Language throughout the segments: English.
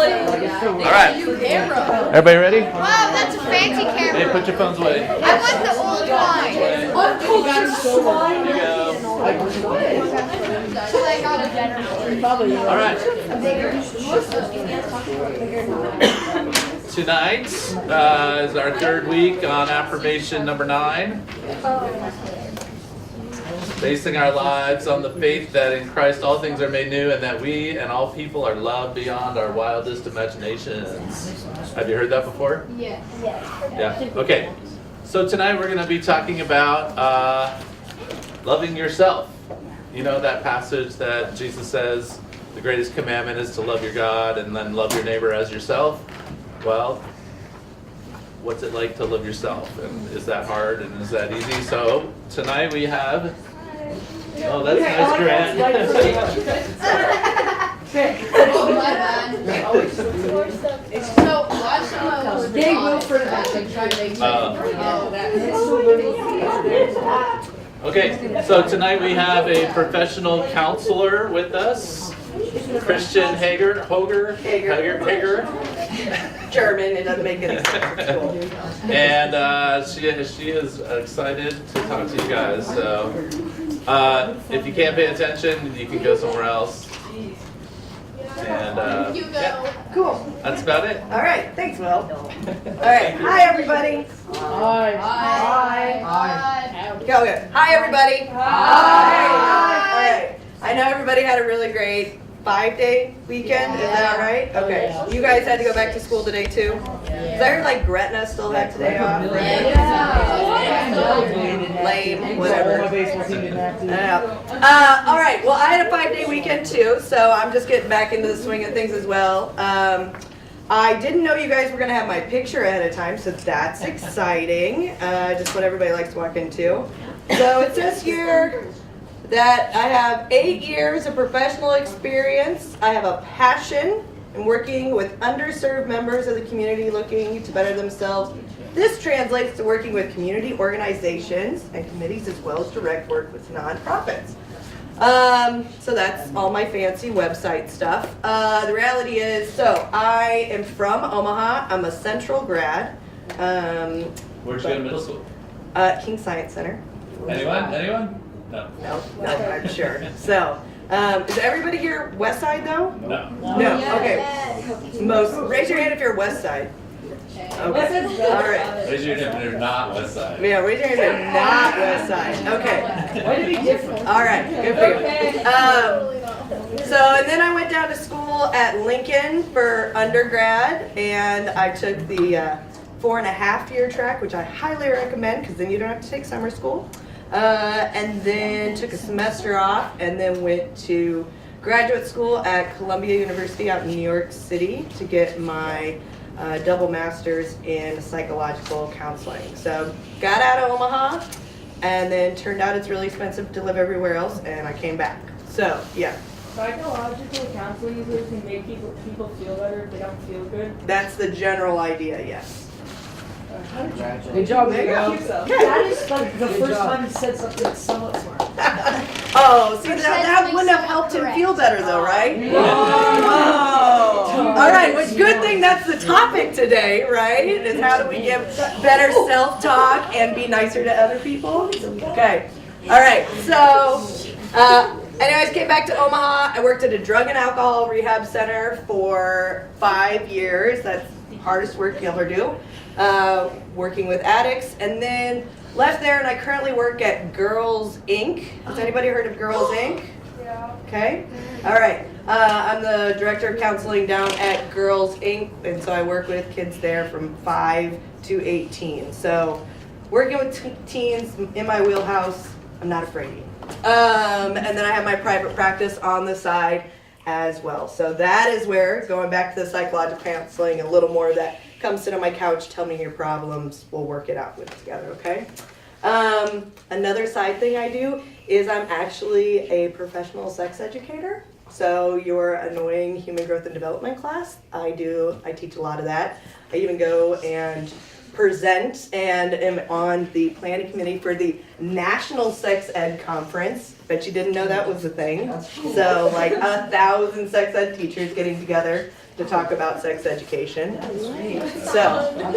All right. Everybody ready? Wow, that's a fancy camera. Hey, put your phones away. I want the old one. Here you go. All right. Tonight is our third week on affirmation number 9. Basing our lives on the faith that in Christ all things are made new and that we and all people are loved beyond our wildest imaginations. Have you heard that before? Yeah. Yeah. Okay. So tonight we're going to be talking about loving yourself. You know that passage that Jesus says the greatest commandment is to love your God and then love your neighbor as yourself? Well, what's it like to love yourself? And is that hard and is that easy? So tonight we have... Oh, that's nice, Grant. So, last time I was Big move for Okay, so tonight we have a professional counselor with us, Christian Hager. German, it doesn't make any sense. And she is excited to talk to you guys. So if you can't pay attention, you can go somewhere else. And yeah, Cool. that's about it. All right, thanks, Will. All right, hi everybody. Hi. Go good. Hi everybody. Hi. All right. I know everybody had a really great 5-day weekend. Is that right? Okay. You guys had to go back to school today too. Is I heard like Gretna still had today off. Lame, whatever. All right. Well, I had a 5-day weekend too, so I'm just getting back into the swing of things as well. I didn't know you guys were going to have my picture ahead of time, so that's exciting. Just what everybody likes to walk into. So it says here that I have 8 years of professional experience. I have a passion in working with underserved members of the community looking to better themselves. This translates to working with community organizations and committees as well as direct work with nonprofits. So that's all my fancy website stuff. The reality is, so I am from Omaha. I'm a Central grad. Where'd you go to middle school? King Science Center. Anyone? No. No, I'm sure. So, is everybody here West Side though? No. No. Okay. Most. Raise your hand if you're West Side. Okay. All right. Raise your hand if you're not West Side. Yeah, raise your hand if you're not West Side. Okay. Why to be different? All right. Good for you. So, and then I went down to school at Lincoln for undergrad, and I took the 4.5-year track, which I highly recommend because then you don't have to take summer school. And then took a semester off and then went to graduate school at Columbia University out in New York City to get my double master's in psychological counseling. So got out of Omaha and then turned out it's really expensive to live everywhere else and I came back. So yeah. Psychological counseling usually can make people feel better if they don't feel good. That's the general idea, yes. Good job, There you go. That is like the first time you said something that's somewhat smart. Oh, see, that wouldn't have helped him feel better though, right? Oh. All right, well, good thing that's the topic today, right? Is how do we give better self-talk and be nicer to other people? Okay. All right, so anyways, came back to Omaha. I worked at a drug and alcohol rehab center for 5 years. That's the hardest work you'll ever do. Working with addicts, and then left there and I currently work at Girls Inc. Has anybody heard of Girls Inc? Yeah. Okay. All right. I'm the director of counseling down at Girls Inc. and so I work with kids there from 5 to 18. So working with teens in my wheelhouse, I'm not afraid. And then I have my private practice on the side as well. So that is where, going back to the psychological counseling, a little more of that. Come sit on my couch, tell me your problems, we'll work it out with together, okay? Another side thing I do is I'm actually a professional sex educator. So your annoying human growth and development class, I teach a lot of that. I even go and present and am on the planning committee for the National Sex Ed Conference. Bet you didn't know that was a thing. So like 1,000 sex ed teachers getting together to talk about sex education. So, I'd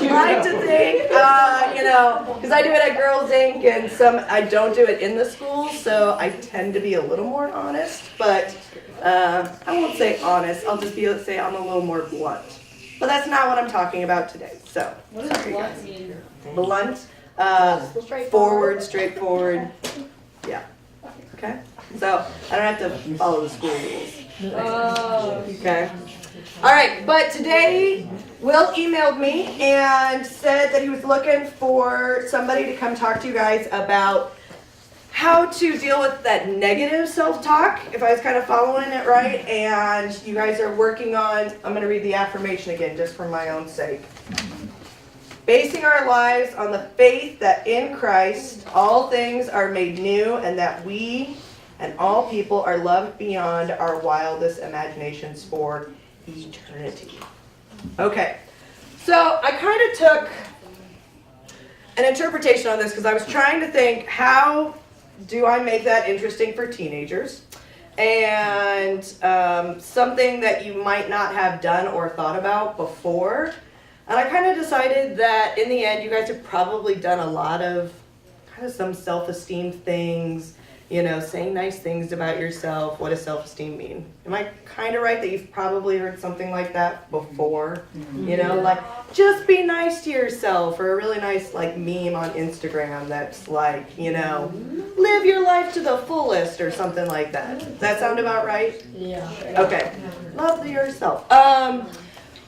like to think, because I do it at Girls Inc. and I don't do it in the school, so I tend to be a little more honest, but I won't say honest, I'll just say I'm a little more blunt. But that's not what I'm talking about today, so. What does blunt mean? Blunt, forward, straightforward, yeah. Okay, so I don't have to follow the school rules. Oh. Okay. All right, but today Will emailed me and said that he was looking for somebody to come talk to you guys about how to deal with that negative self-talk, if I was kind of following it right, and you guys are working on, I'm going to read the affirmation again just for my own sake. Basing our lives on the faith that in Christ all things are made new and that we and all people are loved beyond our wildest imaginations for eternity. Okay, so I kind of took an interpretation on this because I was trying to think, how do I make that interesting for teenagers? And something that you might not have done or thought about before. And I kind of decided that in the end, you guys have probably done a lot of kind of some self-esteem things, saying nice things about yourself. What does self-esteem mean? Am I kind of right that you've probably heard something like that before? Like, just be nice to yourself, or a really nice meme on Instagram that's like, live your life to the fullest or something like that. Does that sound about right? Yeah. Okay. Love yourself.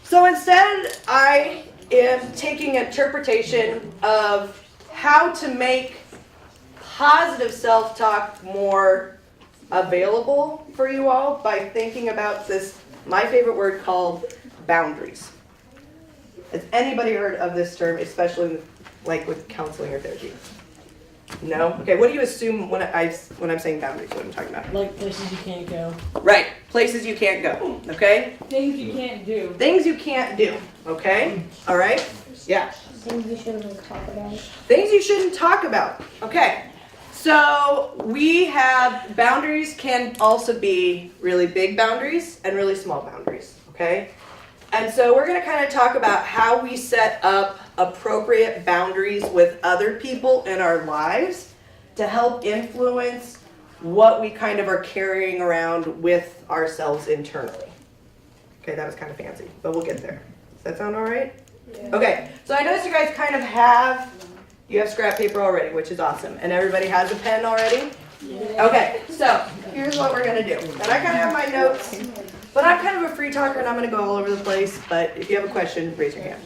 So instead, I am taking interpretation of how to make positive self-talk more available for you all by thinking about this, my favorite word, called boundaries. Has anybody heard of this term, especially with counseling or therapy? No? Okay, what do you assume when I'm saying boundaries, what I'm talking about? Like places you can't go. Right, places you can't go, okay? Things you can't do. Things you can't do, okay? All right? Yeah. Things you shouldn't talk about. Things you shouldn't talk about. Okay. So we have boundaries can also be really big boundaries and really small boundaries, okay? And so we're going to kind of talk about how we set up appropriate boundaries with other people in our lives to help influence what we kind of are carrying around with ourselves internally. Okay, that was kind of fancy, but we'll get there. Does that sound all right? Yeah. Okay, so I noticed you guys kind of have scrap paper already, which is awesome. And everybody has a pen already? Yeah. Okay, so here's what we're going to do. And I kind of have my notes, but I'm kind of a free talker and I'm going to go all over the place. But if you have a question, raise your hand.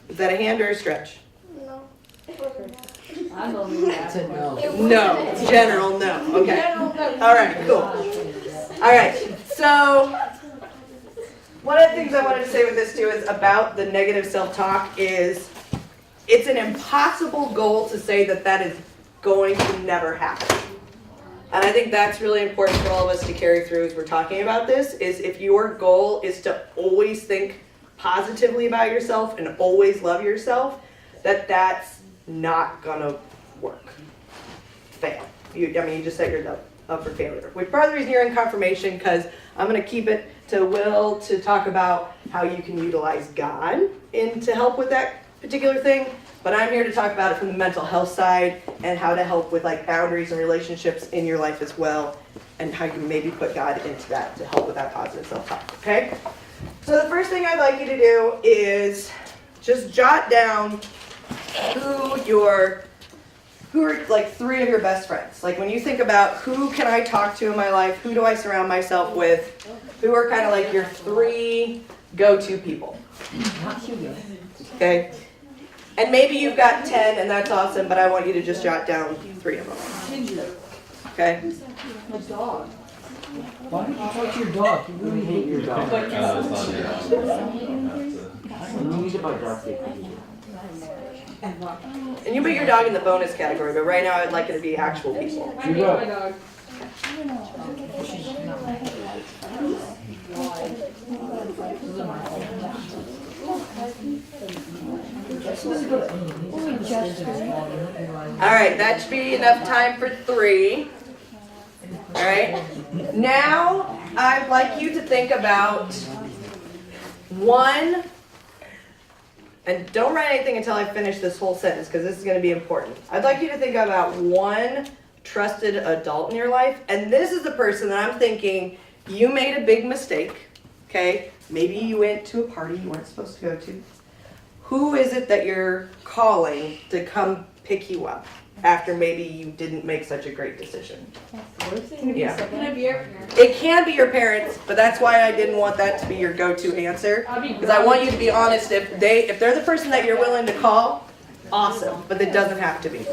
Is that a hand or a stretch? No. I'm only that. No, it's general, no. Okay. All right, cool. All right, so one of the things I wanted to say with this too is about the negative self-talk is it's an impossible goal to say that is going to never happen. And I think that's really important for all of us to carry through as we're talking about this, is if your goal is to always think positively about yourself and always love yourself, that's not gonna work. Fail. You just set yourself up for failure. Which part of the reason you're in confirmation, because I'm gonna keep it to Will to talk about how you can utilize God to help with that particular thing, but I'm here to talk about it from the mental health side and how to help with boundaries and relationships in your life as well, and how you can maybe put God into that to help with that positive self-talk, okay? So the first thing I'd like you to do is just jot down who are three of your best friends. Like when you think about who can I talk to in my life, who do I surround myself with, who are kind of your three go-to people. Okay? And maybe you've got 10 and that's awesome, but I want you to just jot down 3 of them. Okay? My dog. Why don't you talk to your dog? You really hate your dog. You need to buy dog food. And you put your dog in the bonus category, but right now I'd like it to be actual people. I hate my dog. Alright, that should be enough time for 3. Alright? Now, I'd like you to think about one, and don't write anything until I finish this whole sentence because this is going to be important. I'd like you to think about one trusted adult in your life, and this is the person that I'm thinking you made a big mistake, okay? Maybe you went to a party you weren't supposed to go to. Who is it that you're calling to come pick you up after maybe you didn't make such a great decision? Yeah. Can I be your parent? It can be your parents, but that's why I didn't want that to be your go-to answer. Because I want you to be honest. If they're the person that you're willing to call, awesome. But it doesn't have to be.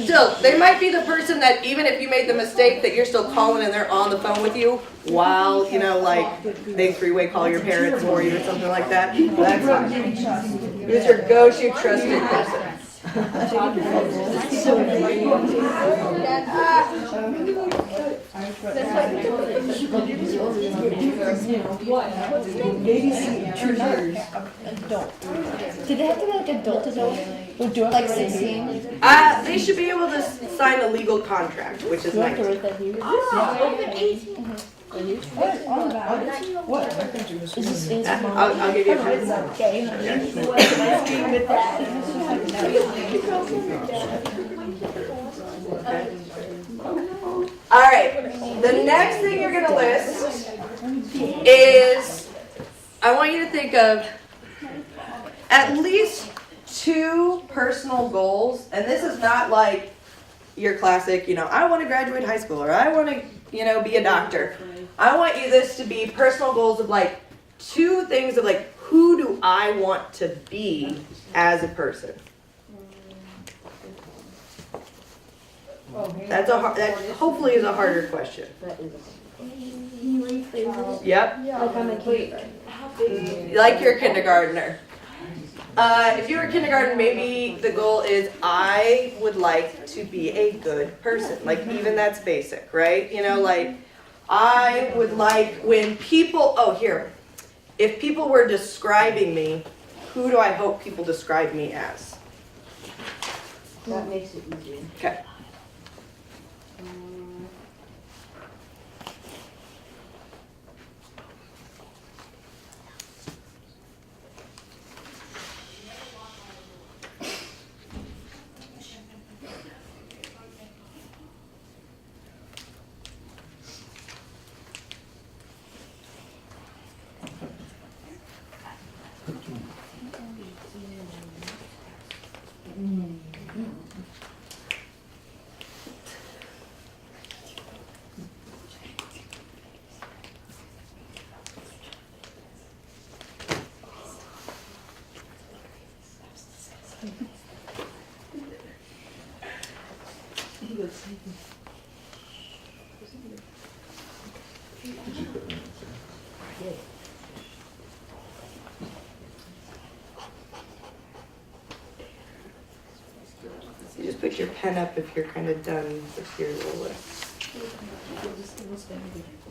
Still, they might be the person that even if you made the mistake, that you're still calling and they're on the phone with you while like they three-way call your parents for you or something like that. That's fine. Who's your go-to trusted person? Did they have to be like adult? Like 16? They should be able to sign a legal contract, which is nice. I'll give you a pen. All right. The next thing you're going to list is, I want you to think of at least 2 personal goals, and this is not like your classic, I want to graduate high school or I want to, be a doctor. I want you this to be personal goals of like 2 things of like, who do I want to be as a person? That hopefully is a harder question. Yep. Like your kindergartner. If you were a kindergarten, maybe the goal is I would like to be a good person. Like even that's basic, right? Like I would like when people, if people were describing me, who do I hope people describe me as? That makes it easier. Okay. So just put your pen up if you're kind of done with your little list.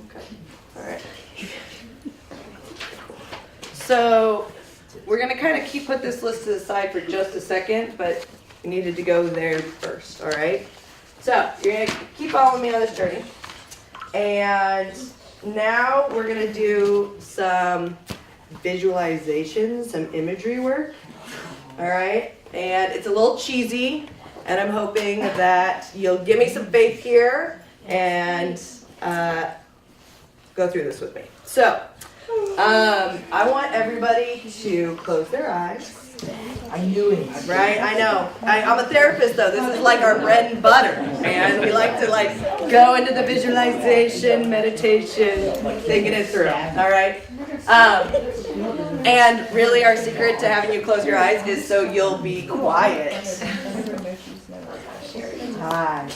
Okay. All right. So we're going to kind of put this list to the side for just a second, but we needed to go there first, all right? So you're going to keep following me on this journey. And now we're going to do some visualization, some imagery work, all right? And it's a little cheesy, and I'm hoping that you'll give me some faith here and go through this with me. So, I want everybody to close their eyes. I knew it. Right, I know. I'm a therapist though. This is like our bread and butter, and we like to go into the visualization, meditation, thinking it through. All right. And really, our secret to having you close your eyes is so you'll be quiet. Hi.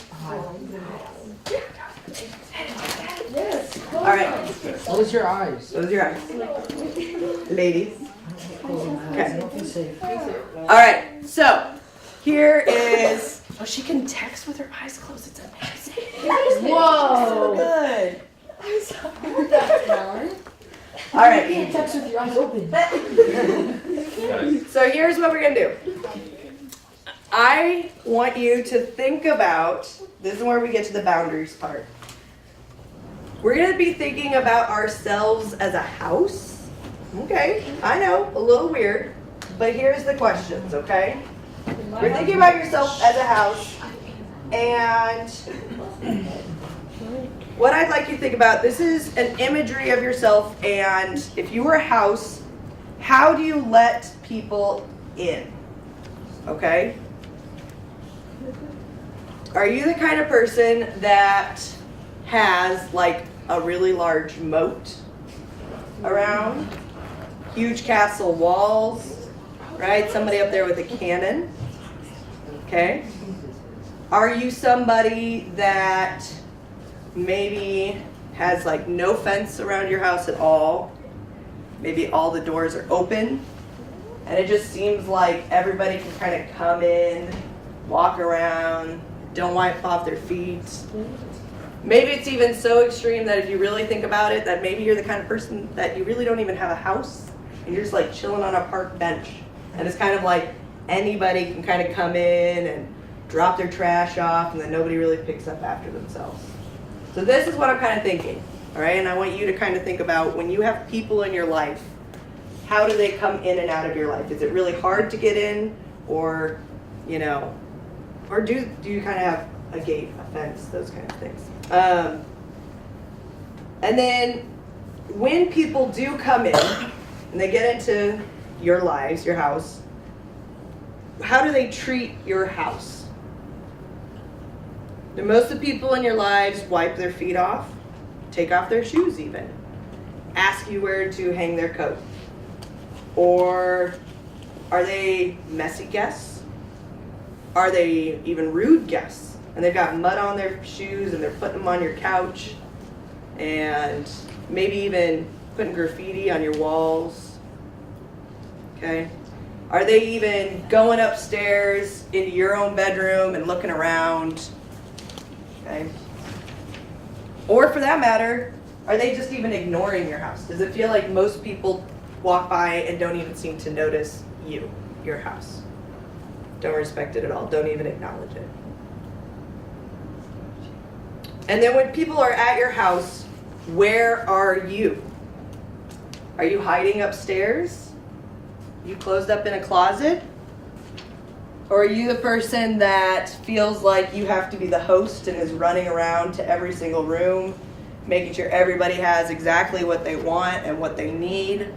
All right. Close your eyes. Close your eyes, ladies. Okay. All right. So here is. Oh, she can text with her eyes closed. It's amazing. Whoa. So good. All right. You can't text with your eyes open. So here's what we're gonna do. I want you to think about. This is where we get to the boundaries part. We're gonna be thinking about ourselves as a house. Okay, I know, a little weird, but here's the questions, okay? You're thinking about yourself as a house, and what I'd like you to think about, this is an imagery of yourself, and if you were a house, how do you let people in? Okay? Are you the kind of person that has like a really large moat around? Huge castle walls, right? Somebody up there with a cannon. Okay? Are you somebody that maybe has like no fence around your house at all? Maybe all the doors are open and it just seems like everybody can kind of come in, walk around, don't wipe off their feet. Maybe it's even so extreme that if you really think about it, that maybe you're the kind of person that you really don't even have a house and you're just like chilling on a park bench. And it's kind of like anybody can kind of come in and drop their trash off and then nobody really picks up after themselves. So this is what I'm kind of thinking, all right? And I want you to kind of think about when you have people in your life, how do they come in and out of your life? Is it really hard to get in, or, you know, or do you kind of have a gate, a fence, those kind of things? And then when people do come in and they get into your lives, your house, how do they treat your house? Do most of the people in your lives wipe their feet off, take off their shoes even, ask you where to hang their coat? Or are they messy guests? Are they even rude guests? And they've got mud on their shoes and they're putting them on your couch and maybe even putting graffiti on your walls. Okay? Are they even going upstairs into your own bedroom and looking around? Okay? Or for that matter, are they just even ignoring your house? Does it feel like most people walk by and don't even seem to notice you, your house? Don't respect it at all. Don't even acknowledge it. And then when people are at your house, where are you? Are you hiding upstairs? You closed up in a closet? Or are you the person that feels like you have to be the host and is running around to every single room, making sure everybody has exactly what they want and what they need,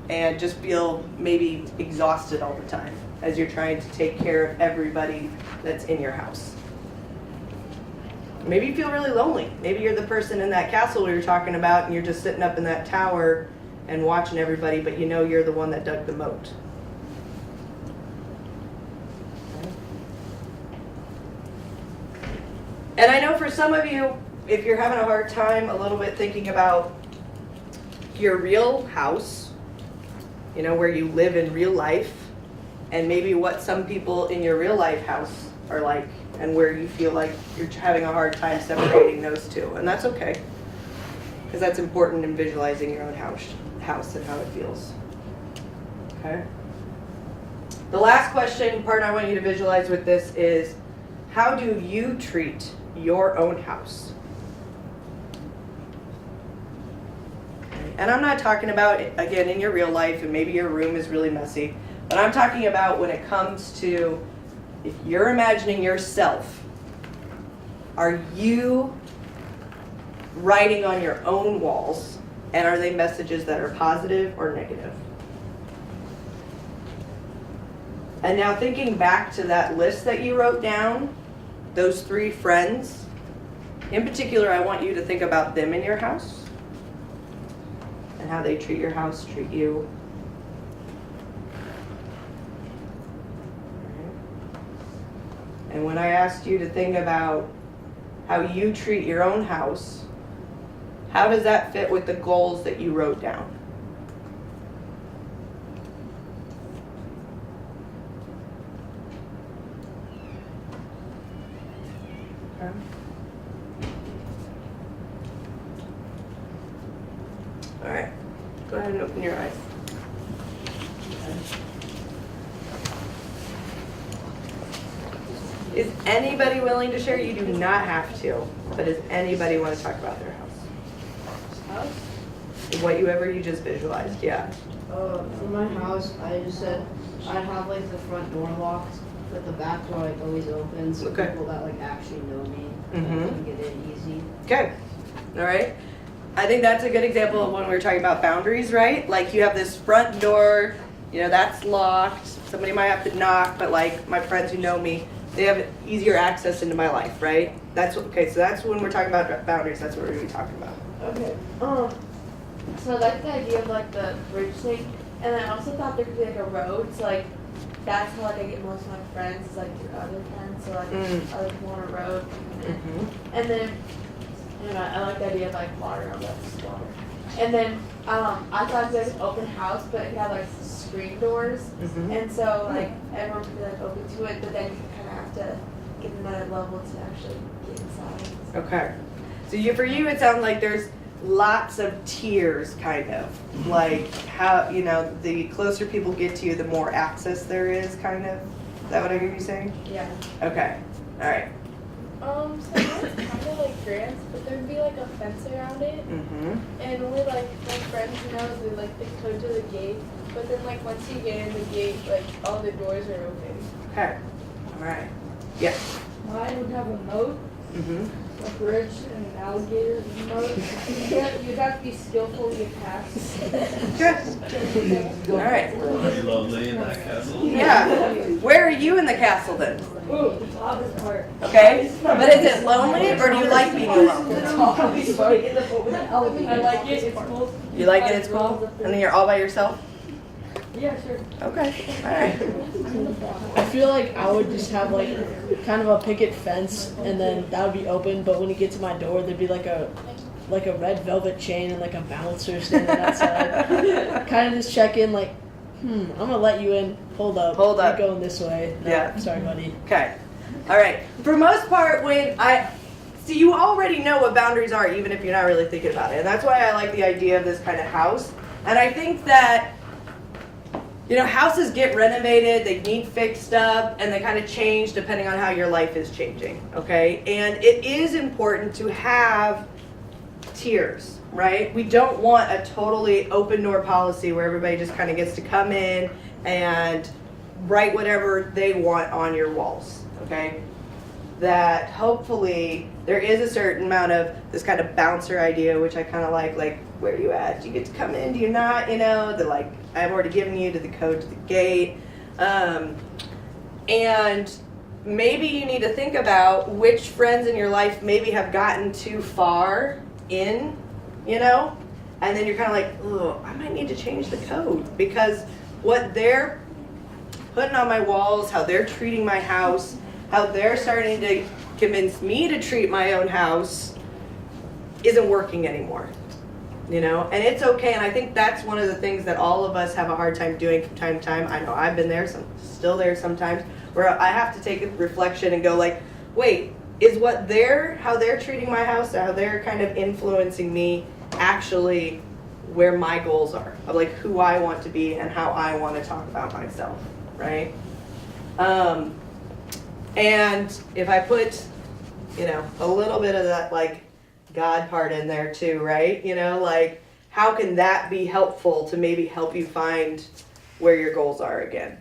and just feel maybe exhausted all the time as you're trying to take care of everybody that's in your house? Maybe you feel really lonely. Maybe you're the person in that castle we were talking about and you're just sitting up in that tower and watching everybody, but you know you're the one that dug the moat. And I know for some of you, if you're having a hard time a little bit thinking about your real house, you know, where you live in real life, and maybe what some people in your real life house are like, and where you feel like you're having a hard time separating those two. And that's okay, because that's important in visualizing your own house and how it feels. Okay? The last question part I want you to visualize with this is, how do you treat your own house? And I'm not talking about, again, in your real life, and maybe your room is really messy, but I'm talking about when it comes to, if you're imagining yourself, are you writing on your own walls, and are they messages that are positive or negative? And now thinking back to that list that you wrote down, those 3 friends, in particular, I want you to think about them in your house and how they treat your house, treat you. And when I asked you to think about how you treat your own house, how does that fit with the goals that you wrote down? Okay. All right, go ahead and open your eyes. Is anybody willing to share? You do not have to, but does anybody want to talk about their house? Whatever you just visualized, yeah. For my house, I just said I have like the front door locked, but the back door like always open, so Okay. people that like actually know me can get in easy. Okay, all right. I think that's a good example of when we were talking about boundaries, right? Like you have this front door, you know, that's locked. Somebody might have to knock, but like my friends who know me, they have easier access into my life, right? That's okay. So that's when we're talking about boundaries. That's what we're gonna be talking about. Okay. So I like the idea of like the bridge thing, and I also thought there could be like a road. So like that's how like I get most of my friends is like through other friends. So like I like want a road, and then you know I like the idea of like water. I love water. And then I thought it was an open house, but it had like screen doors, and so like everyone could be like open to it, but then you kind of have to get another level to actually get inside. Okay. So for you, it sounds like there's lots of tiers, kind of like how the closer people get to you, the more access there is, kind of. Is that what I hear you saying? Yeah. Okay. All right. So mine's kind of like grants, but there'd be like a fence around it, and only like my friends know they go to the gate, but then like once you get in the gate, like all the doors are open. Okay. All right. Yeah. Mine would have a moat, a bridge, and an alligator moat. You'd have to be skillful to get past. Good. All right. Pretty lovely in that castle. Yeah. Where are you in the castle then? Ooh, the top is part. Okay. But is it lonely or do you like being alone? I like it. It's cool. You like it? It's cool. And then you're all by yourself. Yeah, sure. Okay. All right. I feel like I would just have like kind of a picket fence, and then that would be open. But when you get to my door, there'd be like a red velvet chain and like a bouncer standing outside. Kind of just check in, like, I'm gonna let you in. Hold up. Hold up. You're going this way. No, Yeah. Sorry, buddy. Okay. All right. For most part, so you already know what boundaries are, even if you're not really thinking about it. And that's why I like the idea of this kind of house. And I think that houses get renovated, they need fixed up, and they kind of change depending on how your life is changing, okay? And it is important to have tiers, right? We don't want a totally open door policy where everybody just kind of gets to come in and write whatever they want on your walls, okay? That hopefully there is a certain amount of this kind of bouncer idea, which I kind of like, where are you at? Do you get to come in? Do you not? They're like, I've already given you the code to the gate. And maybe you need to think about which friends in your life maybe have gotten too far in, and then you're kind of like, oh, I might need to change the code because what they're putting on my walls, how they're treating my house, how they're starting to convince me to treat my own house isn't working anymore. And it's okay, and I think that's one of the things that all of us have a hard time doing from time to time. I know I've been there, still there sometimes, where I have to take a reflection and go like, wait, is how they're treating my house, how they're kind of influencing me actually where my goals are, of like who I want to be and how I want to talk about myself, right? And if I put, a little bit of that like God part in there too, right? Like how can that be helpful to maybe help you find where your goals are again?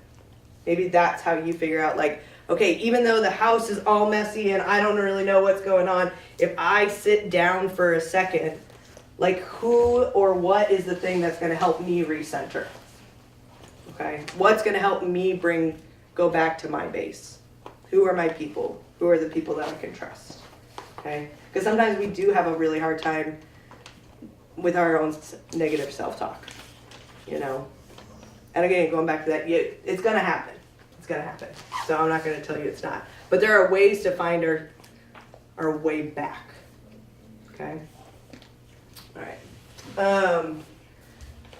Maybe that's how you figure out like, okay, even though the house is all messy and I don't really know what's going on, if I sit down for a second, like who or what is the thing that's going to help me recenter? Okay, what's going to help me go back to my base? Who are my people? Who are the people that I can trust? Okay, because sometimes we do have a really hard time with our own negative self-talk, And again, going back to that, it's going to happen. It's going to happen. So I'm not going to tell you it's not. But there are ways to find our way back. Okay? All right.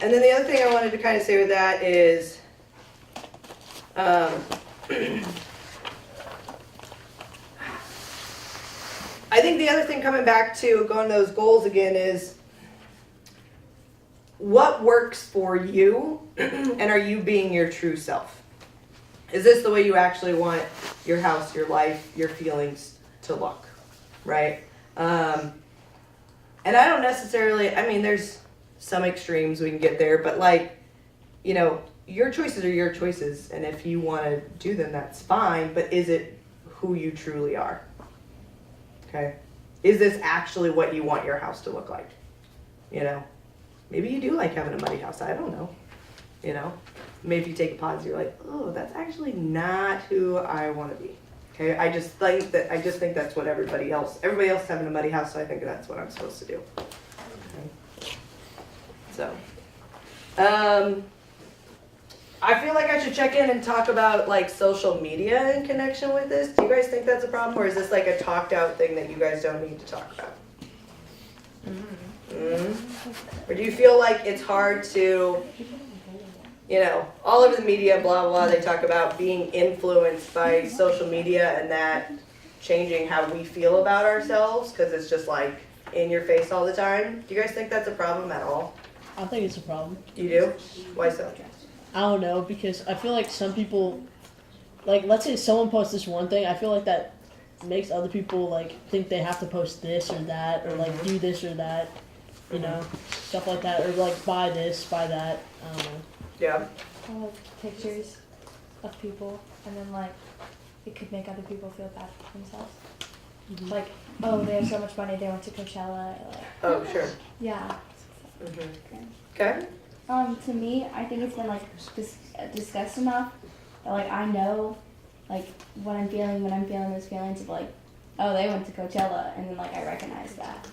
And then the other thing I wanted to kind of say with that is, I think the other thing coming back to going to those goals again is what works for you and are you being your true self? Is this the way you actually want your house, your life, your feelings to look, right? And I don't necessarily, I mean, there's some extremes we can get there, but like, you know, your choices are your choices, and if you want to do them, that's fine, but is it who you truly are? Okay? Is this actually what you want your house to look like? You know? Maybe you do like having a muddy house, I don't know. You know? Maybe you take a pause, you're like, oh, that's actually not who I want to be. Okay? I just think that's what everybody else is having a muddy house, so I think that's what I'm supposed to do. Okay? So, I feel like I should check in and talk about like social media in connection with this. Do you guys think that's a problem, or is this like a talked out thing that you guys don't need to talk about? Or do you feel like it's hard to, you know, all over the media, blah, blah, they talk about being influenced by social media and that changing how we feel about ourselves because it's just like in your face all the time. Do you guys think that's a problem at all? I think it's a problem. You do? Why so? I don't know, because I feel like some people, like, let's say someone posts this one thing, I feel like that makes other people, like, think they have to post this or that, or, like, do this or that, you know, stuff like that, or, like, buy this, buy that, I don't know. Yeah. Or like pictures of people, and then like it could make other people feel bad for themselves. Mm-hmm. Like, oh, they have so much money, they went to Coachella. Like, Oh, sure. yeah. Okay. To me, I think it's been like discussed enough that like I know like what I'm feeling when I'm feeling those feelings of like, oh, they went to Coachella, and then like I recognize that,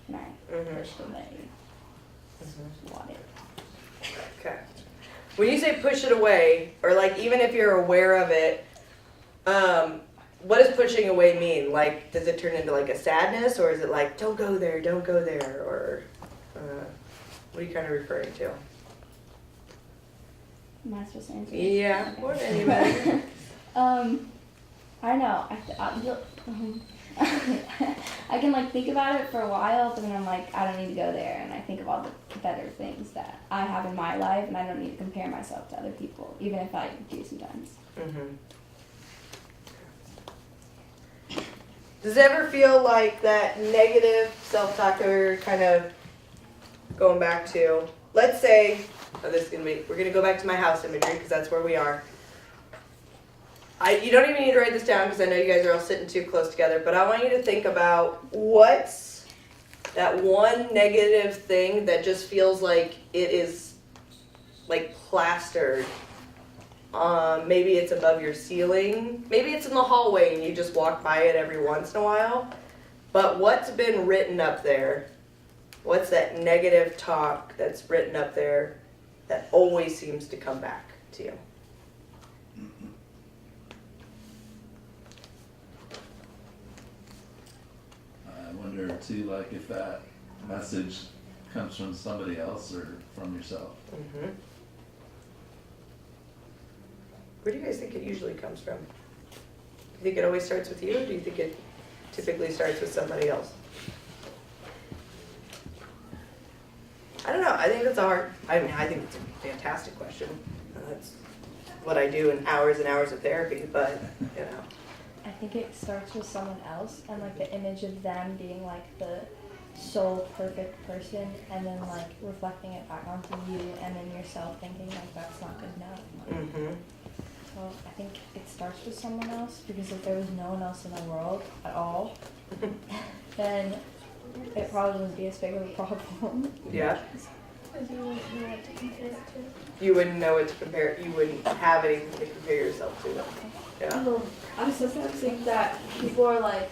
and I push it away. Want it. Okay. When you say push it away, or like even if you're aware of it, what does pushing away mean? Like, does it turn into like a sadness, or is it like, don't go there, or what are you kind of referring to? Am I supposed to answer? Yeah. Or anybody. I don't know. I can like think about it for a while, but then I'm like, I don't need to go there, and I think of all the better things that I have in my life, and I don't need to compare myself to other people, even if I do sometimes. Does it ever feel like that negative self-talk or kind of going back to, let's say, we're gonna go back to my house imagery because that's where we are. You don't even need to write this down because I know you guys are all sitting too close together, but I want you to think about what's that one negative thing that just feels like it is like plastered. Maybe it's above your ceiling. Maybe it's in the hallway and you just walk by it every once in a while. But what's been written up there? What's that negative talk that's written up there that always seems to come back to you? I wonder too, like if that message comes from somebody else or from yourself. Where do you guys think it usually comes from? Do you think it always starts with you, or do you think it typically starts with somebody else? I don't know. I think that's I think it's a fantastic question. That's what I do in hours and hours of therapy, but, you know. I think it starts with someone else and like the image of them being like the sole perfect person, and then like reflecting it back onto you, and then yourself thinking like that's not good enough. So I think it starts with someone else, because if there was no one else in the world at all, then it probably wouldn't be as big of a problem. Yeah. Because you wouldn't know what to compare it to. You wouldn't know what to compare. You wouldn't have anything to compare yourself to. Yeah. I sometimes think that people are like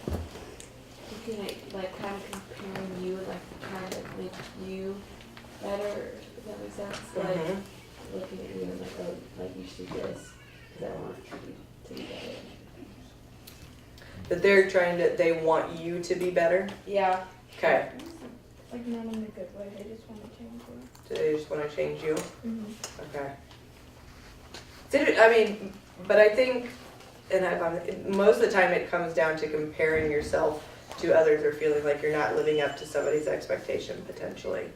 looking at like kind of comparing you, like trying to make you better. If that makes sense. Like looking at you and like, oh, like you should do this because I want you to be better. That they want you to be better? Yeah. Okay. Like not in a good way, they just want to change you. Do they just want to change you? Okay. I mean, but I think, most of the time it comes down to comparing yourself to others or feeling like you're not living up to somebody's expectation, potentially.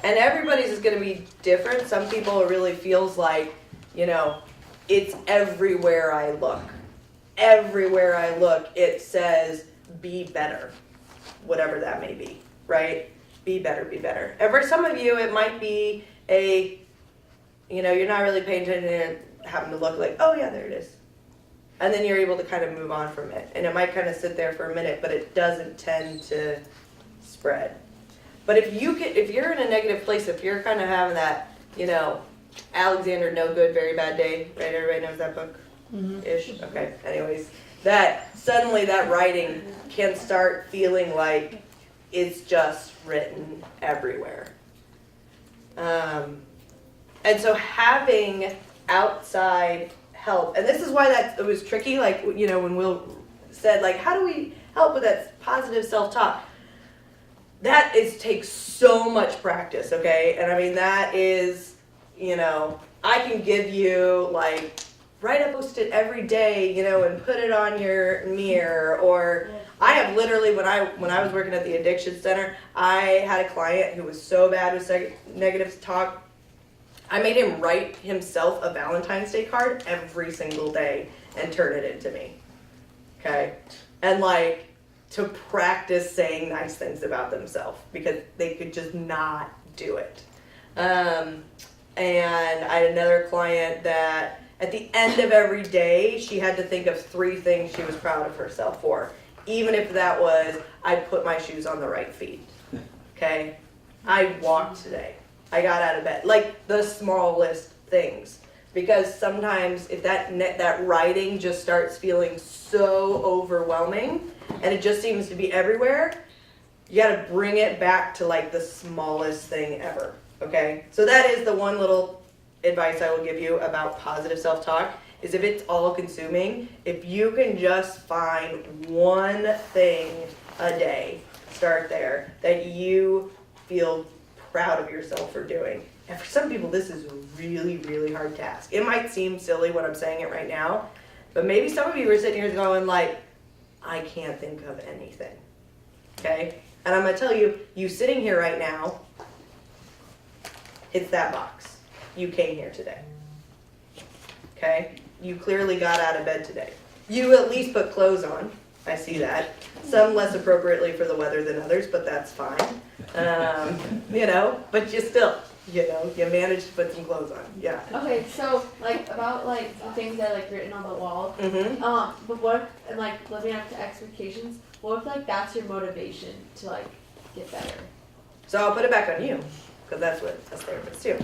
And everybody's is going to be different. Some people it really feels like, you know, it's everywhere I look. Everywhere I look, it says, be better, whatever that may be, right? Be better, be better. And for some of you, it might be you know, you're not really paying attention and having to look like, oh yeah, there it is. And then you're able to kind of move on from it. And it might kind of sit there for a minute, but it doesn't tend to spread. But if you're in a negative place, if you're kind of having that, you know, Alexander No Good, Very Bad Day, right? Everybody knows that book? Ish. Okay. Anyways, that suddenly that writing can start feeling like it's just written everywhere. And so having outside help, and this is why it was tricky, like, you know, when Will said, like, how do we help with that positive self-talk? That takes so much practice, okay? And I mean, that is, you know, I can give you, like, write a post-it every day, you know, and put it on your mirror. Or I have literally, when I was working at the addiction center, I had a client who was so bad with negative talk. I made him write himself a Valentine's Day card every single day and turn it into me. Okay? And like, to practice saying nice things about themselves because they could just not do it. And I had another client that at the end of every day, she had to think of 3 things she was proud of herself for. Even if that was, I put my shoes on the right feet. Okay? I walked today. I got out of bed. Like the smallest things. Because sometimes if that writing just starts feeling so overwhelming and it just seems to be everywhere, you got to bring it back to like the smallest thing ever. Okay? So that is the one little advice I will give you about positive self-talk, is if it's all consuming, if you can just find one thing a day, start there, that you feel proud of yourself for doing. And for some people, this is a really, really hard task. It might seem silly when I'm saying it right now, but maybe some of you are sitting here going like, I can't think of anything. Okay? And I'm going to tell you, you sitting here right now, it's that box. You came here today. Okay? You clearly got out of bed today. You at least put clothes on. I see that. Some less appropriately for the weather than others, but that's fine. You know, but you still, you know, you managed to put some clothes on. Yeah. Okay, so like about like the things that are like written on the wall. Mm-hmm. But what if, and like living up to expectations, what if like that's your motivation to like get better? So I'll put it back on you, because that's what a therapist do.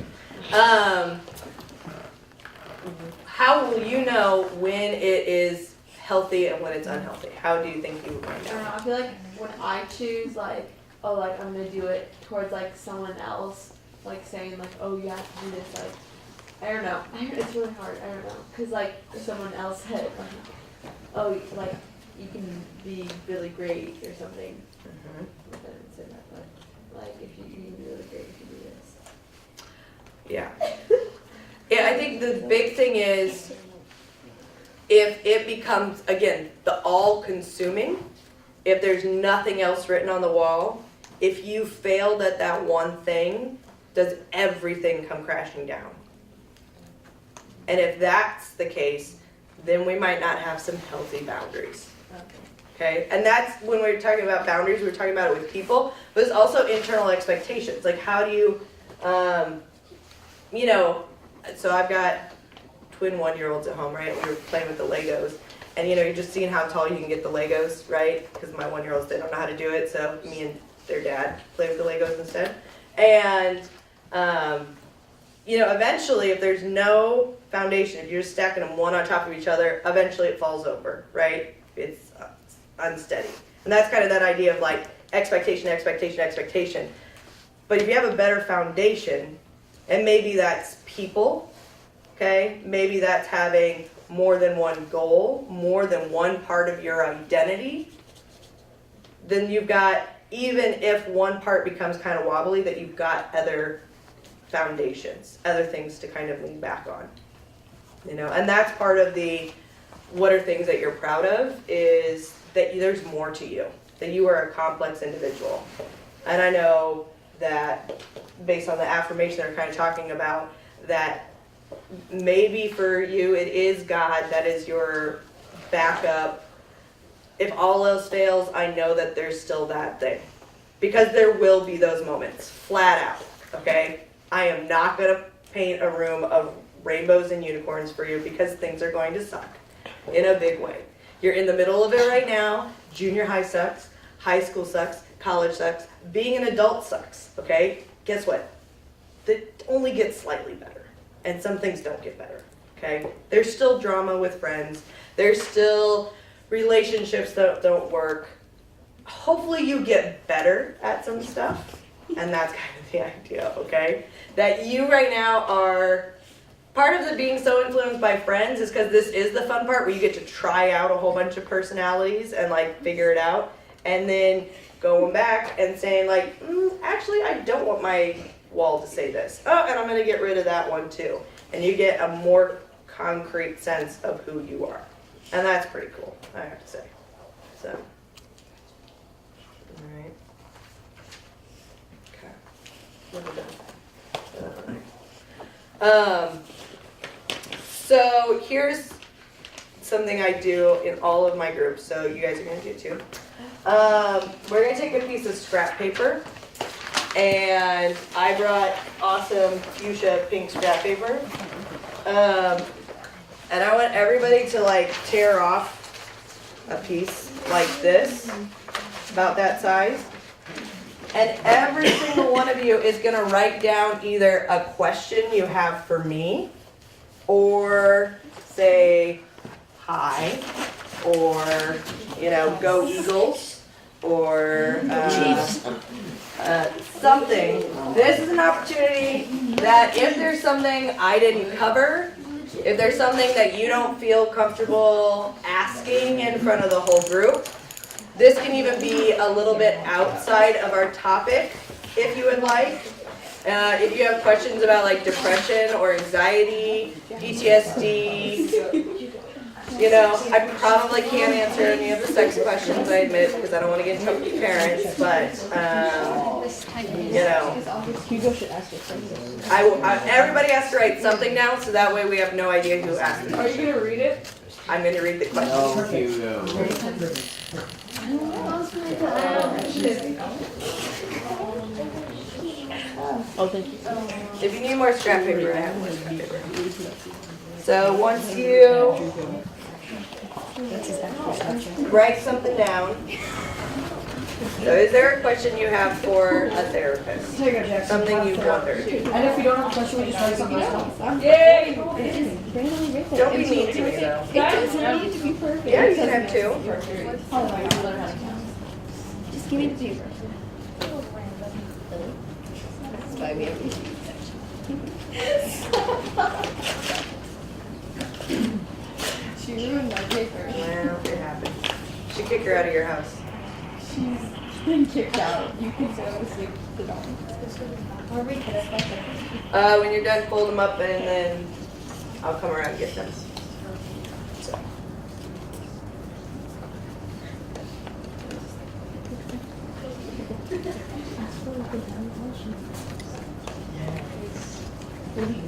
How will you know when it is healthy and when it's unhealthy? How do you think you would find I don't know, out? I feel like when I choose like, oh, like I'm gonna do it towards like someone else, like saying like, oh, you have to do this, like, I don't know. It's really hard. I don't know, cause like if someone else said like, oh, like you can be really great or something. Mm-hmm. I didn't say that, but like if you can be really great, you can do this. Yeah. Yeah, I think the big thing is if it becomes, again, the all-consuming, if there's nothing else written on the wall, if you failed at that one thing, does everything come crashing down? And if that's the case, then we might not have some healthy boundaries. Okay? And that's when we're talking about boundaries, we're talking about it with people, but it's also internal expectations. Like how do you, you know, so I've got twin 1-year-olds at home, right? We were playing with the Legos. And you know, you're just seeing how tall you can get the Legos, right? Because my 1-year-olds, they don't know how to do it, so me and their dad play with the Legos instead. And, you know, eventually, if there's no foundation, if you're just stacking them one on top of each other, eventually it falls over, right? It's unsteady. And that's kind of that idea of like expectation, expectation, expectation. But if you have a better foundation, and maybe that's people, okay? Maybe that's having more than one goal, more than one part of your identity. Then you've got, even if one part becomes kind of wobbly, that you've got other foundations, other things to kind of lean back on. You know, and that's part of the, what are things that you're proud of, is that there's more to you, that you are a complex individual. And I know that based on the affirmation they're kind of talking about, that maybe for you it is God that is your backup. If all else fails, I know that there's still that thing. Because there will be those moments, flat out, okay? I am not gonna paint a room of rainbows and unicorns for you because things are going to suck in a big way. You're in the middle of it right now. Junior high sucks, high school sucks, college sucks, being an adult sucks, okay? Guess what? It only gets slightly better, and some things don't get better, okay? There's still drama with friends. There's still relationships that don't work. Hopefully you get better at some stuff, and that's kind of the idea, okay? That you right now are, part of the being so influenced by friends is because this is the fun part where you get to try out a whole bunch of personalities and like figure it out, and then going back and saying like, actually I don't want my wall to say this. Oh, and I'm gonna get rid of that one too. And you get a more concrete sense of who you are. And that's pretty cool, I have to say. So, alright. Okay. We're done. So here's something I do in all of my groups, so you guys are gonna do too. We're gonna take a piece of scrap paper, and I brought awesome fuchsia pink scrap paper. And I want everybody to like tear off a piece like this, about that size. And every single one of you is gonna write down either a question you have for me, or say hi, or, you know, go Eagles, or something. This is an opportunity that if there's something I didn't cover, if there's something that you don't feel comfortable asking in front of the whole group, this can even be a little bit outside of our topic, if you would like. If you have questions about like depression or anxiety, PTSD, you know, I probably can't answer any of the sex questions, I admit, because I don't want to get in trouble with parents, but, you know. Hugo should ask you something. Everybody has to write something down, so that way we have no idea who asked it. Are you gonna read it? I'm going to read the question. No, Hugo. Oh, thank you. If you need more scrap paper, I have more scrap paper. So once you write something down, so is there a question you have for a therapist? Something you've wondered? And if you don't have a question, we just write something else. Yay! Don't be mean to me though. It doesn't need to be perfect. Yeah, you can have two. Just give me the paper. She ruined my paper. Well, it happens. Should kick her out of your house. She's been kicked out. You can go to sleep the dog. When you're done, fold them up and then I'll come around and get them. So.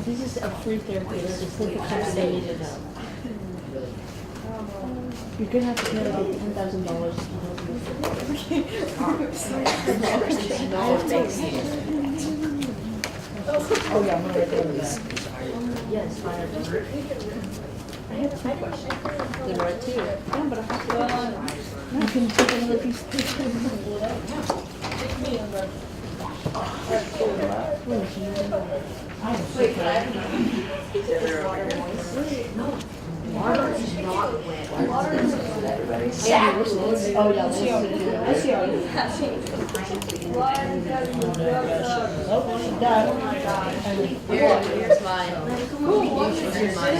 This is a free therapy. Just look at how they need it up. You're gonna have to pay like $10,000. Oh yeah, I'm gonna write down that. Yes, fine. I have two questions. Then write two. Yeah, but I have to. You can take another piece of paper and pull it out. Wait, can I? No. Water is not wet. Water is everybody. Oh yeah, let's do that. I see how you Here's mine. Here's mine.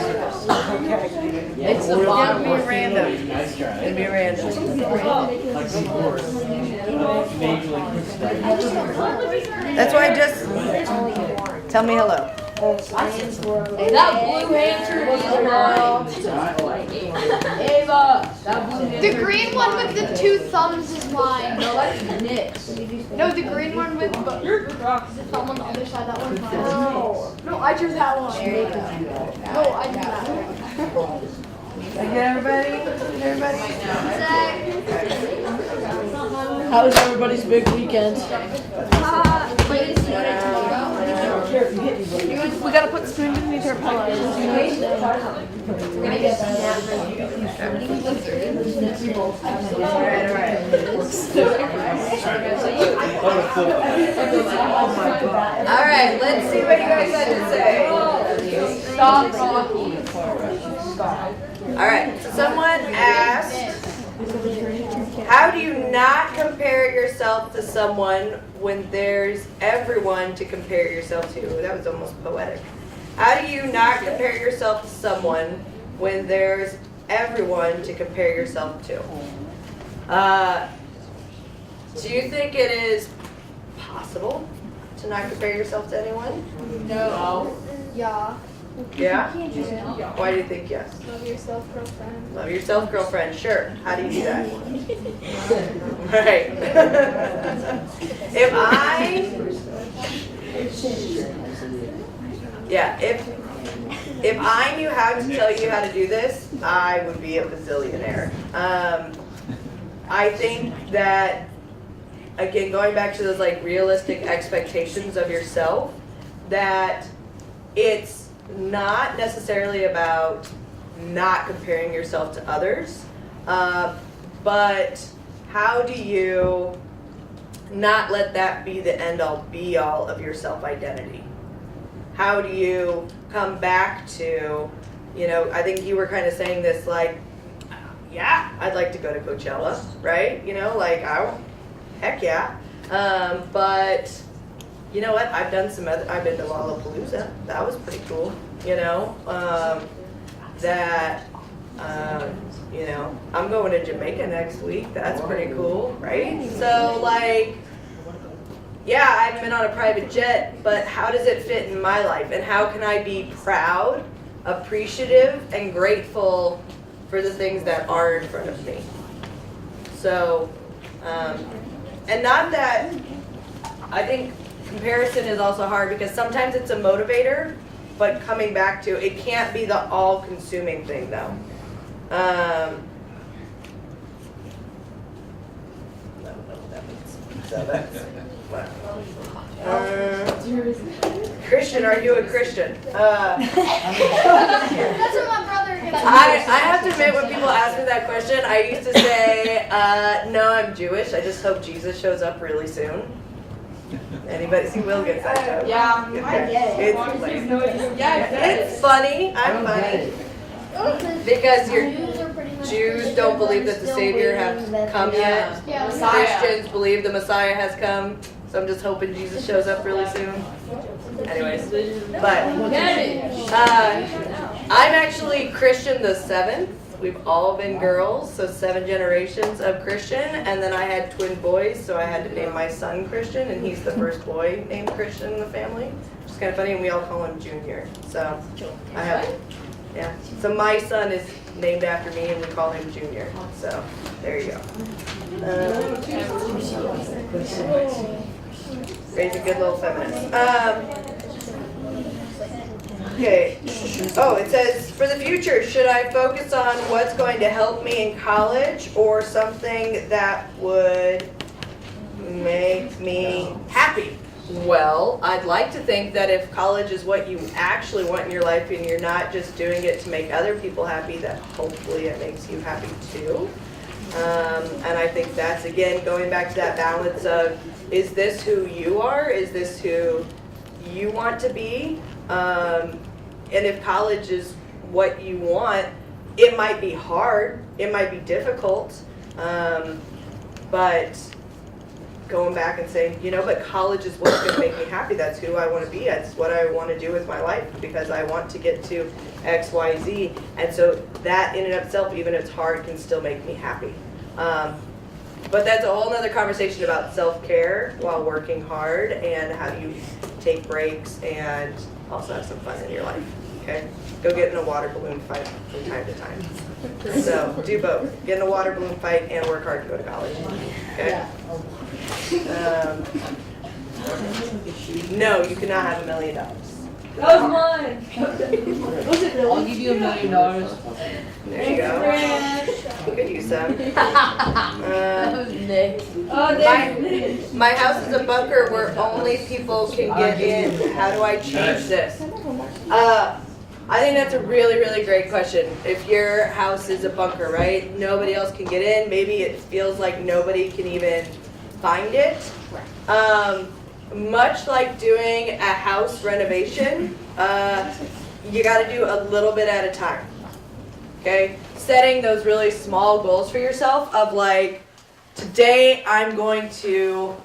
It's the bottom one. It'd be random. Nice try. It'd be random. Like some horse. That's why I just tell me hello. That blue answer is mine. Ava, that blue answer. The green one with the two thumbs is mine. No, that's Nick's. No, the green one with the thumb on the other side. That one's mine. No, No, I choose that one. There you go. No, I do that one. Did I get everybody? Everybody? How was everybody's big weekend? We gotta put spoons beneath our pillows. Alright, let's see what you guys had to say. Stop talking. Alright, so someone asked, how do you not compare yourself to someone when there's everyone to compare yourself to? That was almost poetic. How do you not compare yourself to someone when there's everyone to compare yourself to? Do you think it is possible to not compare yourself to anyone? No. Yeah. Yeah? Why do you think yes? Love yourself, girlfriend. Love yourself, girlfriend. Sure. How do you do that? Right. If I knew how to tell you how to do this, I would be a bazillionaire. I think that, again, going back to those like realistic expectations of yourself, that it's not necessarily about not comparing yourself to others, but how do you not let that be the end-all be-all of your self-identity? How do you come back to, I think you were kind of saying this like, yeah, I'd like to go to Coachella, right? Heck yeah. But you know what? I've been to Lollapalooza. That was pretty cool. I'm going to Jamaica next week. That's pretty cool, right? So yeah, I've been on a private jet, but how does it fit in my life? And how can I be proud, appreciative, and grateful for the things that are in front of me? So, and not that, I think comparison is also hard because sometimes it's a motivator, but coming back to, it can't be the all-consuming thing though. I don't know what that means. So that's, Christian, are you a Christian? That's what my brother gets. I have to admit, when people ask me that question, I used to say, no, I'm Jewish. I just hope Jesus shows up really soon. Anybody see Will gets that joke? Yeah, Okay. I get it. It's funny. I'm funny. Because Jews don't believe that the Savior has come yet. Yeah, Christians believe the Messiah has come. So I'm just hoping Jesus shows up really soon. Anyways, but I'm actually Christian the 7th. We've all been girls, so 7 generations of Christian. And then I had twin boys, so I had to name my son Christian, and he's the first boy named Christian in the family. Which is kind of funny, and we all call him Junior. So I have, yeah. So my son is named after me, and we call him Junior. So there you go. Raise a good little feminist. Okay. Oh, it says, for the future, should I focus on what's going to help me in college or something that would make me happy? Well, I'd like to think that if college is what you actually want in your life and you're not just doing it to make other people happy, that hopefully it makes you happy too. And I think that's, again, going back to that balance of, is this who you are? Is this who you want to be? And if college is what you want, it might be hard, it might be difficult, but going back and saying, but college is what's going to make me happy. That's who I want to be. That's what I want to do with my life because I want to get to X, Y, Z. And so that in and of itself, even if it's hard, can still make me happy. But that's a whole nother conversation about self-care while working hard and how do you take breaks and also have some fun in your life, okay? Go get in a water balloon fight from time to time. So do both. Get in a water balloon fight and work hard to go to college, okay? No, you cannot have $1 million. That was mine. Was it really? I'll give you $1 million. There you go. Good use that. Nick. My house is a bunker where only people can get in. How do I change this? I think that's a really, really great question. If your house is a bunker, right? Nobody else can get in. Maybe it feels like nobody can even find it. Much like doing a house renovation, you got to do a little bit at a time. Okay? Setting those really small goals for yourself of like, today I'm going to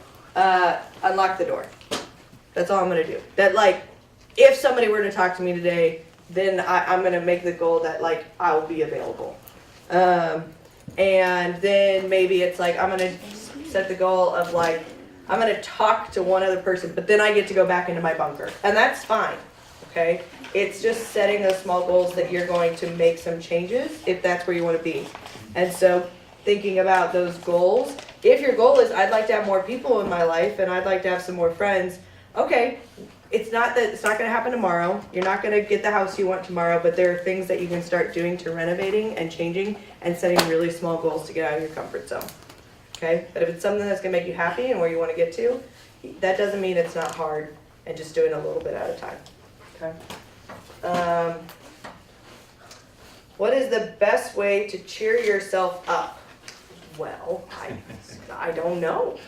unlock the door. That's all I'm going to do. That like, if somebody were to talk to me today, then I'm going to make the goal that like I will be available. And then maybe it's like I'm going to set the goal of like I'm going to talk to one other person, but then I get to go back into my bunker. And that's fine. Okay? It's just setting those small goals that you're going to make some changes if that's where you want to be. And so thinking about those goals, if your goal is I'd like to have more people in my life and I'd like to have some more friends, okay, it's not going to happen tomorrow. You're not going to get the house you want tomorrow, but there are things that you can start doing to renovating and changing and setting really small goals to get out of your comfort zone. Okay? But if it's something that's going to make you happy and where you want to get to, that doesn't mean it's not hard and just doing a little bit at a time. Okay? What is the best way to cheer yourself up? Well, I don't know.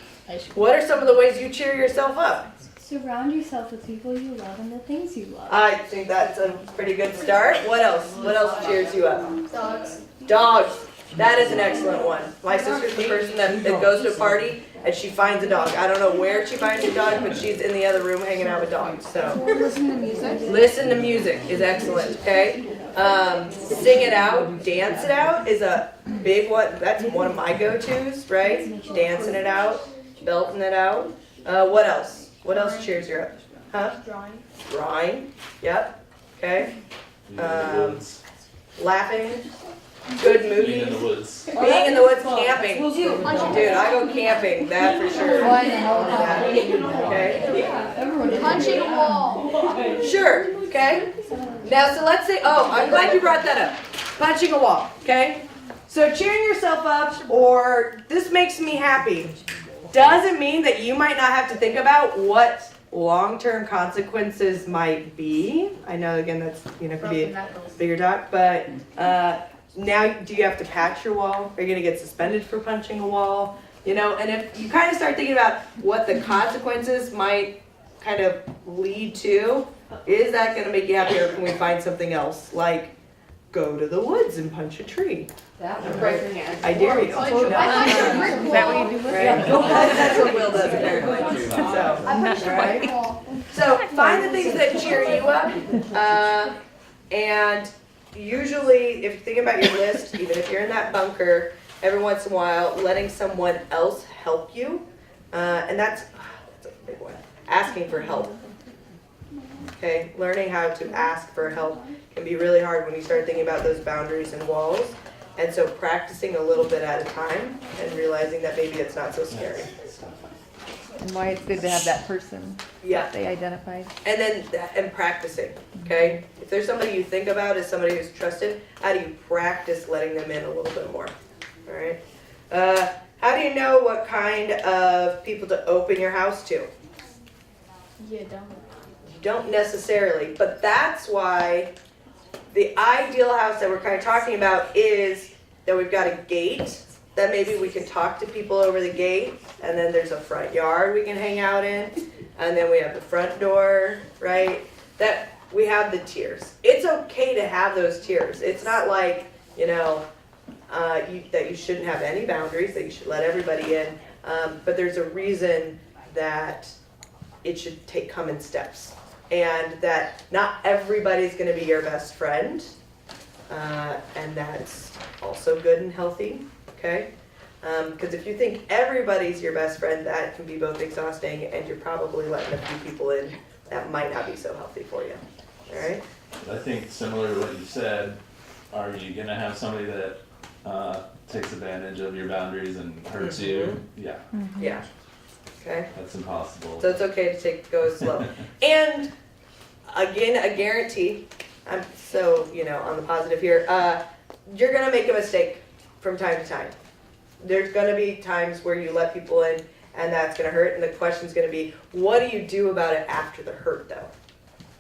What are some of the ways you cheer yourself up? Surround yourself with people you love and the things you love. I think that's a pretty good start. What else? What else cheers you up? Dogs. Dogs. That is an excellent one. My sister's the person that goes to a party and she finds a dog. I don't know where she finds a dog, but she's in the other room hanging out with dogs. So Listen to music. listen to music is excellent. Okay. Sing it out, dance it out is a big one. That's one of my go-tos, right? Dancing it out, belting it out. What else? What else cheers you up? Huh? Drawing. Drawing. Yep. Okay. Being in the woods. Laughing. Good Being movies. in the woods. Being in the woods camping. Dude, I go camping, that for sure. Okay. Punching a wall. Sure, okay? Now, so let's say, oh, I'm glad you brought that up. Punching a wall, okay? So cheering yourself up or this makes me happy doesn't mean that you might not have to think about what long-term consequences might be. I know, again, that's, could be a bigger talk, but now do you have to patch your wall? Are you going to get suspended for punching a wall? And if you kind of start thinking about what the consequences might kind of lead to, is that going to make you happier? Or can we find something else? Like, go to the woods and punch a tree. That would break your hand. I dare you. I thought you Is that what you do? Right? That's what Will does apparently. Punching a wall. So find the things that cheer you up. And usually, if you think about your list, even if you're in that bunker, every once in a while, letting someone else help you. And that's a big one. Asking for help. Okay, learning how to ask for help can be really hard when you start thinking about those boundaries and walls. And so practicing a little bit at a time and realizing that maybe it's not so scary. And why it's good to have that person Yeah. they identified. And then practicing, okay? If there's somebody you think about as somebody who's trusted, how do you practice letting them in a little bit more? All right? How do you know what kind of people to open your house to? You don't. You don't necessarily, but that's why the ideal house that we're kind of talking about is that we've got a gate that maybe we can talk to people over the gate, and then there's a front yard we can hang out in, and then we have the front door, right? That we have the tiers. It's okay to have those tiers. It's not like, that you shouldn't have any boundaries, that you should let everybody in, but there's a reason that it should come in steps. And that not everybody's going to be your best friend, and that's also good and healthy, okay? Because if you think everybody's your best friend, that can be both exhausting, and you're probably letting a few people in that might not be so healthy for you, all right? I think similar to what you said, are you gonna have somebody that takes advantage of your boundaries and hurts you? Yeah, Yeah, okay? that's impossible. So it's okay to go slow. And again, a guarantee. I'm so, on the positive here. You're gonna make a mistake from time to time. There's gonna be times where you let people in and that's gonna hurt, and the question's gonna be, what do you do about it after the hurt though?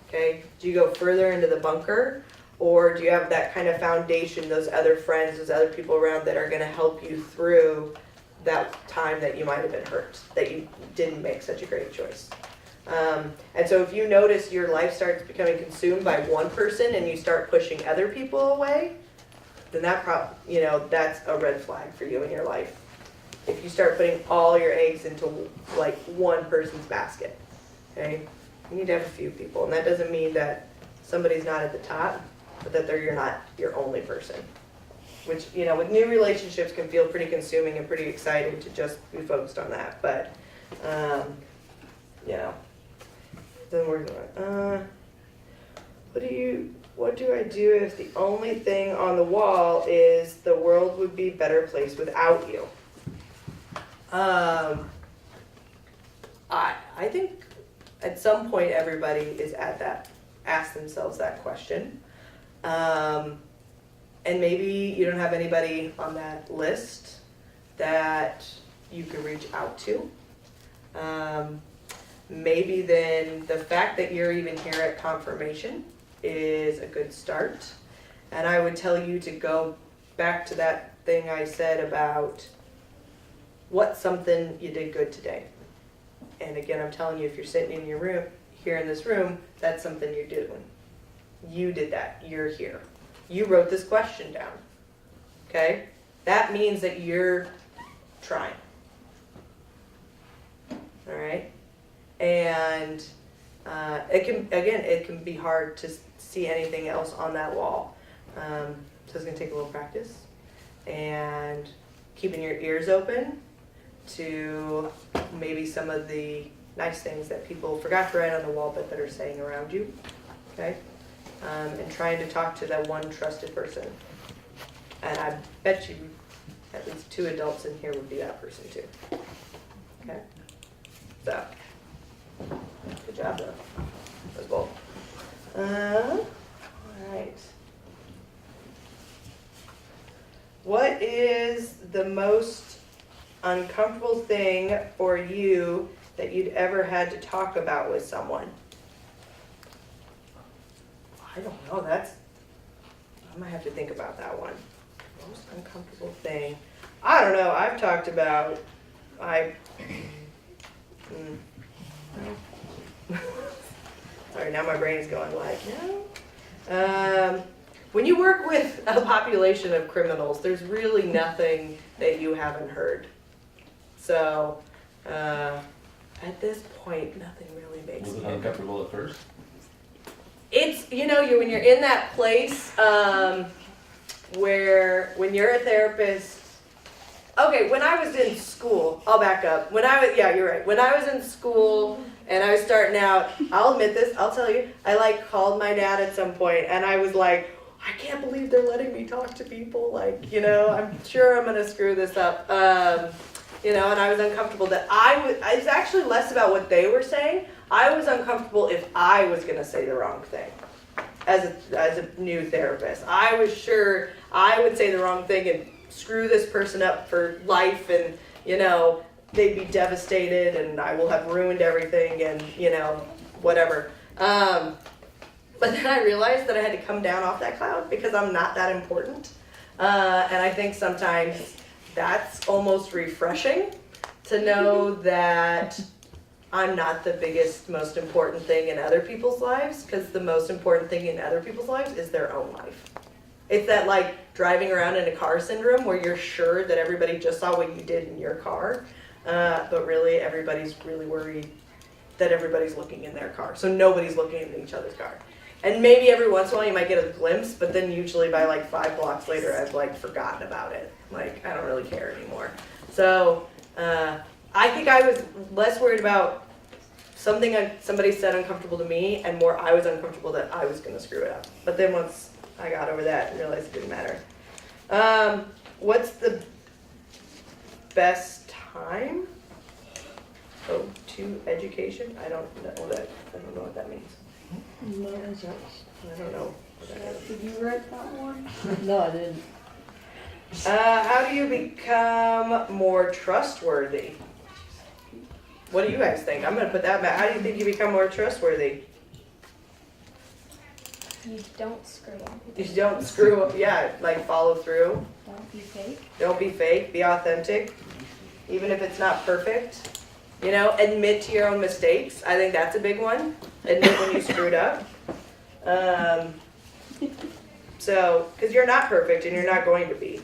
Okay, do you go further into the bunker, or do you have that kind of foundation, those other friends, those other people around that are gonna help you through that time that you might have been hurt, that you didn't make such a great choice? And so if you notice your life starts becoming consumed by one person and you start pushing other people away, then that's a red flag for you in your life. If you start putting all your eggs into like one person's basket, okay? You need to have a few people, and that doesn't mean that somebody's not at the top, but that you're not your only person. Which, with new relationships can feel pretty consuming and pretty exciting to just be focused on that. But, then we're going, what do I do if the only thing on the wall is the world would be a better place without you? I think at some point everybody is at that, ask themselves that question. And maybe you don't have anybody on that list that you can reach out to. Maybe then the fact that you're even here at confirmation is a good start. And I would tell you to go back to that thing I said about what's something you did good today. And again, I'm telling you, if you're sitting in your room, here in this room, that's something you're doing. You did that. You're here. You wrote this question down. Okay? That means that you're trying. All right? And it can be hard to see anything else on that wall. So it's going to take a little practice. And keeping your ears open to maybe some of the nice things that people forgot to write on the wall but that are saying around you. Okay? And trying to talk to that one trusted person. And I bet you at least 2 adults in here would be that person too. Okay? So, good job though. That was bold. Alright. What is the most uncomfortable thing for you that you'd ever had to talk about with someone? I don't know, I might have to think about that one. Most uncomfortable thing. I don't know, I've talked about, sorry, now my brain's going like, no. When you work with a population of criminals, there's really nothing that you haven't heard. So, at this point, nothing really makes Was it me uncomfortable at first? It's, when you're in that place where when you're a therapist, okay, when I was in school, I'll back up. You're right. When I was in school and I was starting out, I'll admit this, I'll tell you, I called my dad at some point and I was like, I can't believe they're letting me talk to people. I'm sure I'm going to screw this up. And I was uncomfortable that it was actually less about what they were saying. I was uncomfortable if I was going to say the wrong thing as a new therapist. I was sure I would say the wrong thing and screw this person up for life and, they'd be devastated and I will have ruined everything and, whatever. But then I realized that I had to come down off that cloud because I'm not that important. And I think sometimes that's almost refreshing to know that I'm not the biggest, most important thing in other people's lives, because the most important thing in other people's lives is their own life. It's that driving around in a car syndrome where you're sure that everybody just saw what you did in your car, but really everybody's really worried that everybody's looking in their car. So nobody's looking in each other's car. And maybe every once in a while you might get a glimpse, but then usually by 5 blocks later I've forgotten about it. I don't really care anymore. So I think I was less worried about something somebody said uncomfortable to me and more I was uncomfortable that I was going to screw it up. But then once I got over that and realized it didn't matter. What's the best time? Oh, to education? I don't know what that means. I don't know. Did you write that one? No, I didn't. How do you become more trustworthy? What do you guys think? I'm gonna put that back. How do you think you become more trustworthy? You don't screw up. You don't screw up. Yeah, like follow through. Don't be fake. Don't be fake. Be authentic, even if it's not perfect. You know, admit to your own mistakes. I think that's a big one. Admit when you screwed up. So, because you're not perfect and you're not going to be.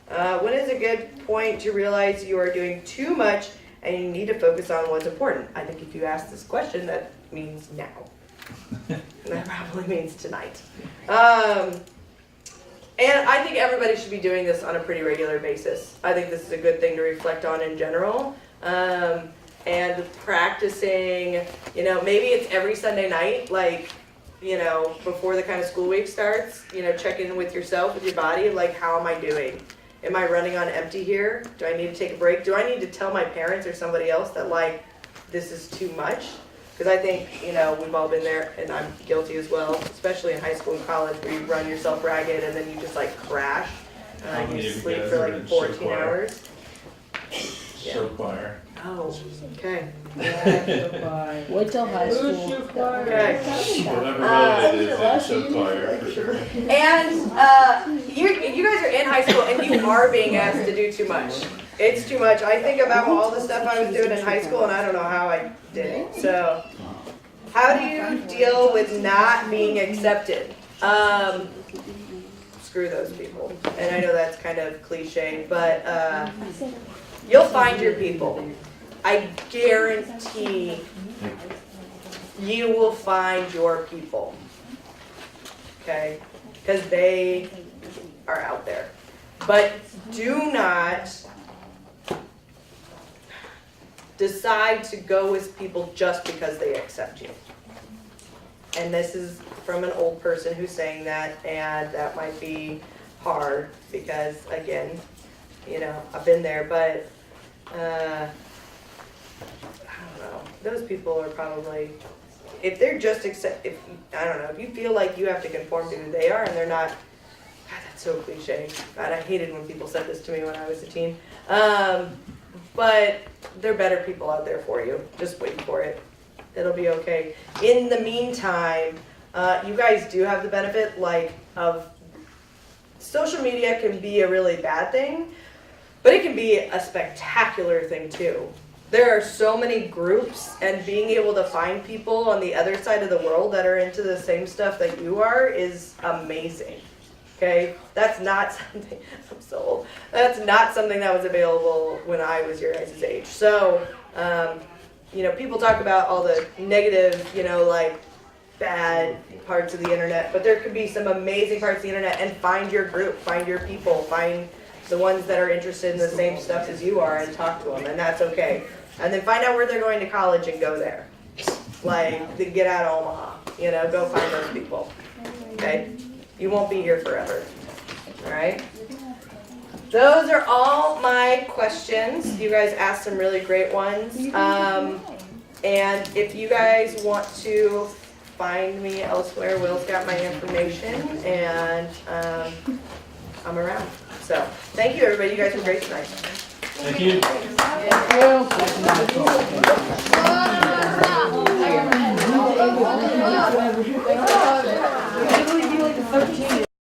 When is a good point to realize you are doing too much and you need to focus on what's important? I think if you ask this question, that means now. That probably means tonight. And I think everybody should be doing this on a pretty regular basis. I think this is a good thing to reflect on in general. And practicing, you know, maybe it's every Sunday night, like, you know, before the kind of school week starts, you know, check in with yourself, with your body, like, how am I doing? Am I running on empty here? Do I need to take a break? Do I need to tell my parents or somebody else that, like, this is too much? Because I think, you know, we've all been there, and I'm guilty as well, especially in high school and college, where you run yourself ragged and then you just, like, crash. You sleep for, like, 14 hours. Show choir. Oh, okay. Wait till high school. Okay. Whatever road it is, it's show choir for sure. And you guys are in high school and you are being asked to do too much. It's too much. I think about all the stuff I was doing in high school and I don't know how I did it. So, how do you deal with not being accepted? Screw those people. And I know that's kind of cliche, but you'll find your people. I guarantee you will find your people. Okay? Because they are out there. But do not decide to go with people just because they accept you. And this is from an old person who's saying that, and that might be hard because, again, you know, I've been there, but I don't know. Those people are probably, if they're just I don't know, if you feel like you have to conform to who they are and they're not, God, that's so cliche. God, I hated when people said this to me when I was a teen. But there are better people out there for you. Just wait for it. It'll be okay. In the meantime, you guys do have the benefit, like, of social media can be a really bad thing, but it can be a spectacular thing too. There are so many groups, and being able to find people on the other side of the world that are into the same stuff that you are is amazing. Okay? That's not something, I'm so old. That's not something that was available when I was your guys' age. So, you know, people talk about all the negative, you know, like, bad parts of the internet, but there could be some amazing parts of the internet, and find your group, find your people, find the ones that are interested in the same stuff as you are and talk to them, and that's okay. And then find out where they're going to college and go there. Like, get out of Omaha, you know, go find those people, okay? You won't be here forever, all right? Those are all my questions. You guys asked some really great ones. And if you guys want to find me elsewhere, Will's got my information, and I'm around. So, thank you, everybody. You guys were great tonight. Thank you. Yeah.